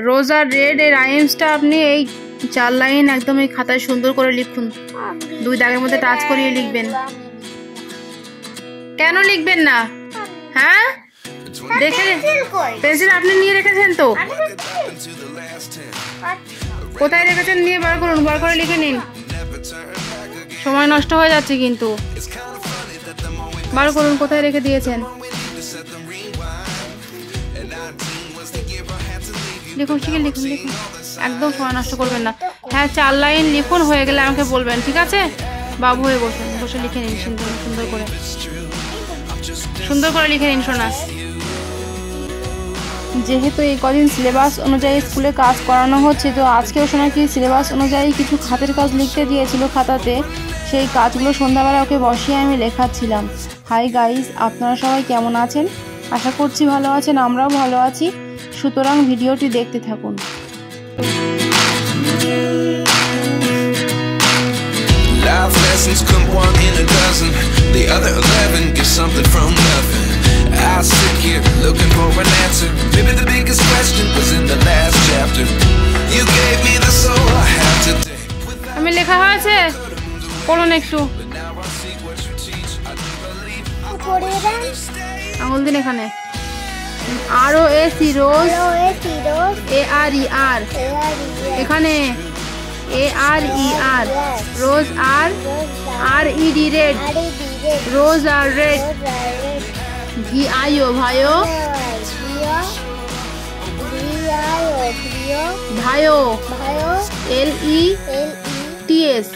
রোজ আর red এর রাইমসটা আপনি এই 4 লাইন একদম এই খাতায় সুন্দর করে লিখুন। 2 দাগের মধ্যে টাচ করিয়ে লিখবেন। কেন লিখবেন না? হ্যাঁ, দেখে পেন্সিল আপনি নিয়ে রেখেছেন তো, কোথায় রেখেছেন? নিয়ে বার করুন, বার করে লিখে নিন। সময় নষ্ট হয়ে যাচ্ছে কিন্তু। বার করুন, কোথায় রেখে দিয়েছেন। লিখুন, শিখে লিখুন, লিখুন, একদম সময় নষ্ট করবেন না। হ্যাঁ, 4 লাইন লিখুন, হয়ে গেলে আমাকে বলবেন, ঠিক আছে? বাবু হয়ে বসুন, বসে লিখে নিন সুন্দর সুন্দর করে, সুন্দর করে লিখে নিন সোনা। যেহেতু এই কদিন সিলেবাস অনুযায়ী স্কুলে কাজ করানো হচ্ছে, তো আজকেও শোনা কি সিলেবাস অনুযায়ী কিছু হাতের কাজ লিখতে দিয়েছিল খাতাতে, সেই কাজগুলো সন্ধ্যাবেলা ওকে বসিয়ে আমি লেখাচ্ছিলাম। হাই গাইজ, আপনারা সবাই কেমন আছেন? আশা করছি ভালো আছেন, আমরাও ভালো আছি। সুতরাং ভিডিওটি দেখতে থাকুন। Life lessons come 1 in a dozen. The other 11 get something from nothing. I sit here looking for an answer. Maybe the biggest question was in the last chapter. You gave me the soul I have today. আমি লেখা হয়েছে, পড়ুন একটু। আঙুল দিন এখানে। ROAC rose, ARER এখানে, ARER রোজ, RED রেড, রোজ আর রেড, VIO ভাইও, ভাইও, LETS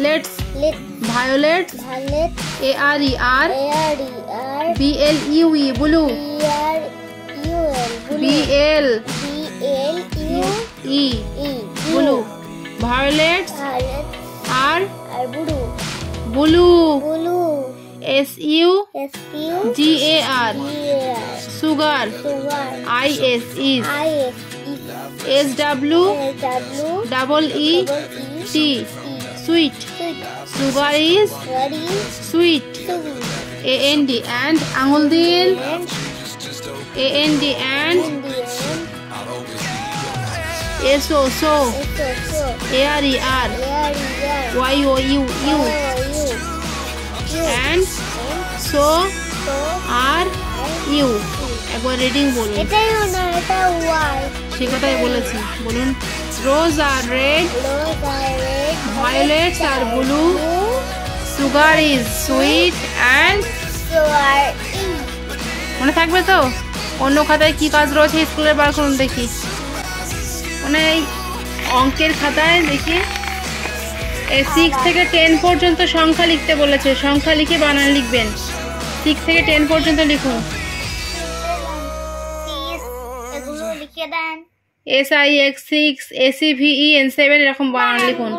লেটস, violet, ARER BLUE blue, BLUE blue, violet আর blue, SUGAR sugar, IS SWEET sweet, sugar is sweet, AND and আঙুল দিন, AND and SO so, ARER YOU and so are you। একবার reading বলুন। সে কথাই বলেছি, বলুন। Roses R red, violets are blue, sugar is sweet and, মনে থাকবে তো? অন্য খাতায় কি কাজ রয়েছে স্কুলের বার করুন দেখি। মানে এই অঙ্কের খাতায় দেখি 6 থেকে 10 পর্যন্ত সংখ্যা লিখতে বলেছে, সংখ্যা লিখে বানান লিখবেন। 6 থেকে 10 পর্যন্ত লিখুন। SIX 6, ACVEN 7 এরকম বানান লিখুন।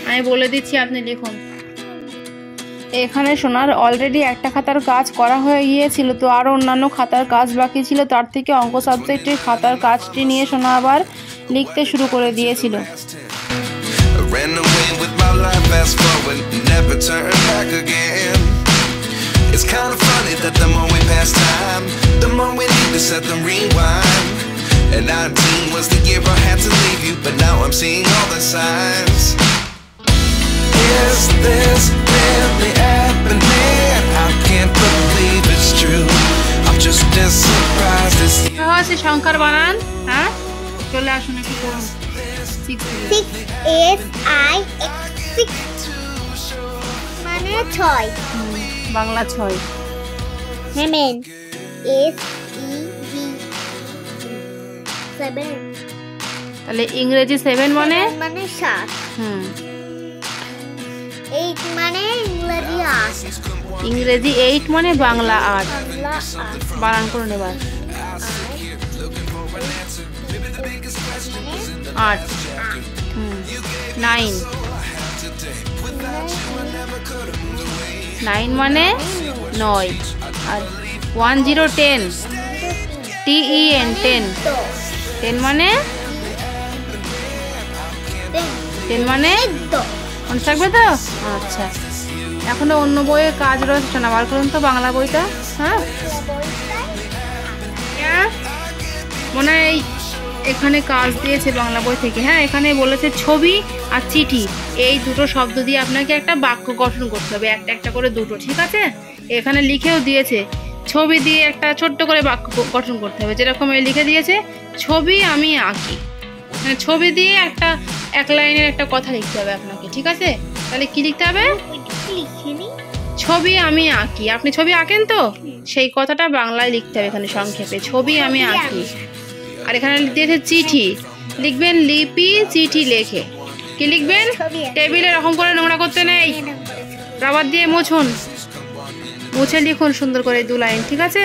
আমি বলে দিচ্ছি, আপনি লিখুন। এখানে সোনার অলরেডি একটা খাতার কাজ করা হয়ে গিয়েছিল, তো আরও অন্যান্য খাতার কাজ বাকি ছিল। তার থেকে অঙ্ক সাবজেক্টের খাতার কাজটি নিয়ে সোনা আবার লিখতে শুরু করে দিয়েছিল। It's kind of funny that the more we pass time, the more we need to set the rewind. And 19 was the year I had to leave you, but now I'm seeing all the signs. Is this really happening? I can't believe it's true. I'm just as surprised as you. হচ্ছে সংখ্যার বানান, হ্যাঁ চলে আসুন একটু করুন। 6 মানে 6, Bangla 6। Hemen SEV 7, তাহলে ইংরেজি 7 মানে 7, 8 মানে ইংরেজি 8, ইংরেজি 8 মানে বাংলা 8। বানান করুন এবার। 8 9 9 মানে 9, আর 10 10 TEN 10 10 মানে 10 মানে মনে থাকবে তো? আচ্ছা, এখনো অন্য বইয়ের কাজ রয়েছে না, বার করুন তো বাংলা বইটা। হ্যাঁ মনে হয় এখানে কাজ দিয়েছে বাংলা বই থেকে। হ্যাঁ, এখানে বলেছে ছবি আর চিঠি, এই দুটো শব্দ দিয়ে আপনাকে একটা বাক্য গঠন করতে হবে, একটা একটা করে দুটো, ঠিক আছে? এখানে লিখেও দিয়েছে ছবি দিয়ে একটা ছোট্ট করে বাক্য গঠন করতে হবে, যেরকম লিখে দিয়েছে ছবি আমি আঁকি, মানে ছবি দিয়ে একটা এক লাইনের একটা কথা লিখতে হবে আপনাকে, ঠিক আছে? তাহলে কি লিখতে হবে? ছবি আমি আঁকি। আপনি ছবি আঁকেন তো, সেই কথাটা বাংলায় লিখতে হবে এখানে সংক্ষেপে, ছবি আমি আঁকি। আর এখানে দিয়েছে চিঠি, লিখবেন লিপি চিঠি লেখে। কি লিখবেন? টেবিলে এরকম করে নোংরা করতে নেই, রাবার দিয়ে মুছুন, মুছে লিখুন সুন্দর করে 2 লাইন, ঠিক আছে?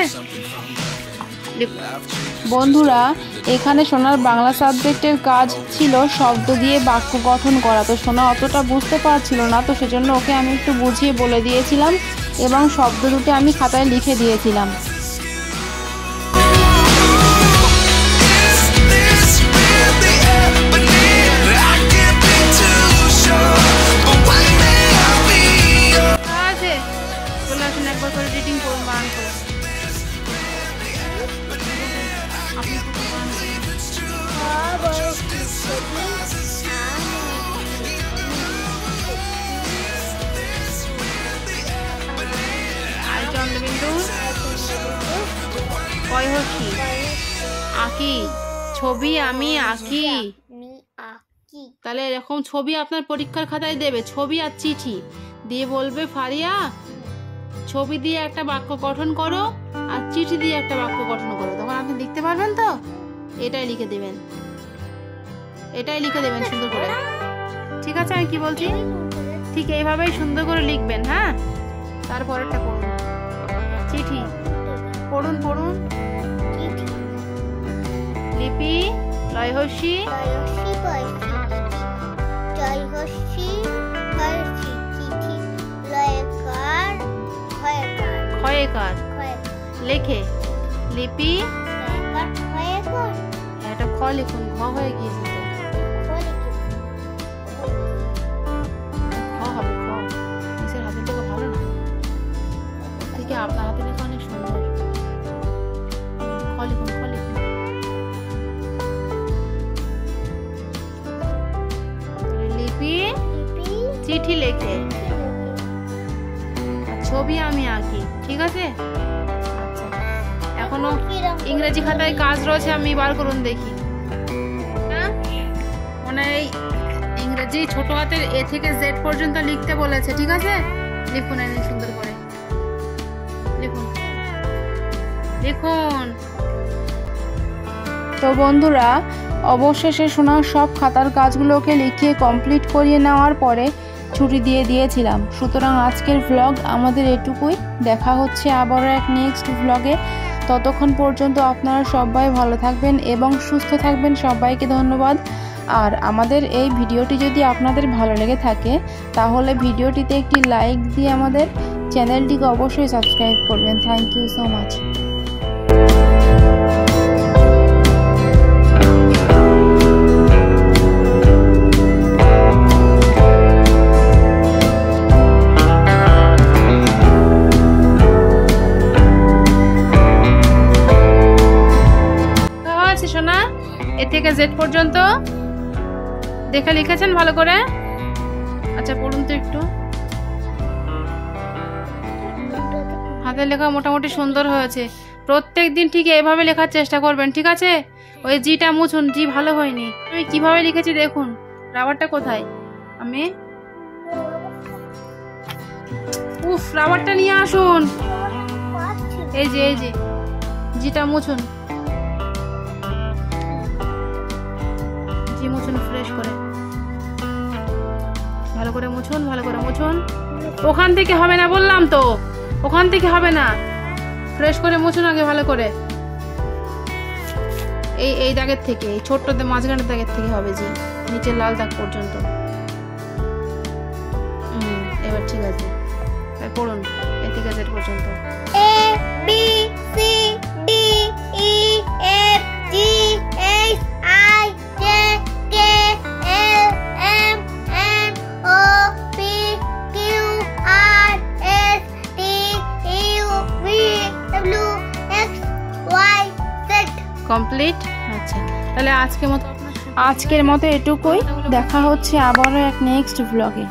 বন্ধুরা, এখানে সোনার বাংলা সাবজেক্টের কাজ ছিল শব্দ দিয়ে বাক্য গঠন করা। তো সোনা অতটা বুঝতে পারছিল না, তো সেজন্য ওকে আমি একটু বুঝিয়ে বলে দিয়েছিলাম এবং শব্দ দুটো আমি খাতায় লিখে দিয়েছিলাম। একবার করে রিডিং করুন, বানান করে। চন্দ্রবিন্দু কয়হর্ষি আঁকি, ছবি আমি আঁকি। তাহলে এরকম ছবি আপনার পরীক্ষার খাতায় দেবে, ছবি আর চিঠি দিয়ে বলবে ফারিয়া ছবি দিয়ে একটা বাক্য গঠন করো আর চিঠি দিয়ে একটা বাক্য গঠন করো। তখন আপনি লিখতে পারবেন তো, এটাই লিখে দেবেন, এটাই লিখে দেবেন সুন্দর করে, ঠিক আছে? আমি কি বলছি ঠিক এইভাবেই সুন্দর করে লিখবেন। হ্যাঁ, তারপরেরটা পড়ুন, চিঠি পড়ুন, পড়ুন। লিপি লয়হর্ষি ক্ষয়কার লেখে, লিপি এটা খ লিখুন, ঘ হয়ে গিয়েছে তো, খ হবে, খ। নিচের হাতের থেকে ভালো না, থেকে আপনার হাতে লেখা অনেক সুন্দর। খ লিখুন, খ লিখুন। লিপি চিঠি লেখে, ছবি আমি আঁকি, ঠিক আছে? আচ্ছা, এখনো ইংরেজি খাতায় কাজ রয়েছে, আমি বার করুন দেখি। মানে ইংরেজি ছোট হাতের এ থেকে জেড পর্যন্ত লিখতে বলেছে, ঠিক আছে? লিখুন এনে সুন্দর করে লিখুন, লিখুন। তো বন্ধুরা, অবশেষে সোনার সব খাতার কাজগুলোকে লিখিয়ে কমপ্লিট করিয়ে নেওয়ার পরে ছুটি দিয়ে দিয়েছিলাম। সুতরাং আজকের ভ্লগ আমাদের এটুকুই, দেখা হচ্ছে আবারও এক নেক্সট ভ্লগে। ততক্ষণ পর্যন্ত আপনারা সবাই ভালো থাকবেন এবং সুস্থ থাকবেন, সবাইকে ধন্যবাদ। আর আমাদের এই ভিডিওটি যদি আপনাদের ভালো লেগে থাকে তাহলে ভিডিওটিতে একটি লাইক দিয়ে আমাদের চ্যানেলটিকে অবশ্যই সাবস্ক্রাইব করবেন। Thank you so much. সোনা, এ থেকে জেড পর্যন্ত দেখে লিখেছেন ভালো করে? আচ্ছা, পড়ুন তো একটু। হাতের লেখা মোটামুটি সুন্দর হয়েছে। প্রত্যেক দিন ঠিক এভাবে লেখার চেষ্টা করবেন, ঠিক আছে? ওই জিটা মুছুন, জি ভালো হয়নি। আমি কিভাবে লিখেছি দেখুন, রাবারটা কোথায়? আমি উফ, রাবারটা নিয়ে আসুন। এই যে, এই যে জিটা মুছুন, জি মুছুন ফ্রেশ করে, ভালো করে মুছুন, ভালো করে মুছুন। ওখান থেকে হবে না বললাম তো, ওখান থেকে হবে না, ফ্রেশ করে মুছুন আগে ভালো করে। এই দাগের থেকে, এই ছোট্ট মাঝখানের দাগের থেকে হবে, জি নিচের লাল দাগ পর্যন্ত। এবার ঠিক আছে, পড়ুন এ থেকে জেড পর্যন্ত। A B C D E F G H I J K L M N O P Q R S T U V W X Y Z. Complete. যাচ্ছে। তাহলে আজকের মতো এটুকুই, দেখা হচ্ছে আবারও এক নেক্সট ব্লগে।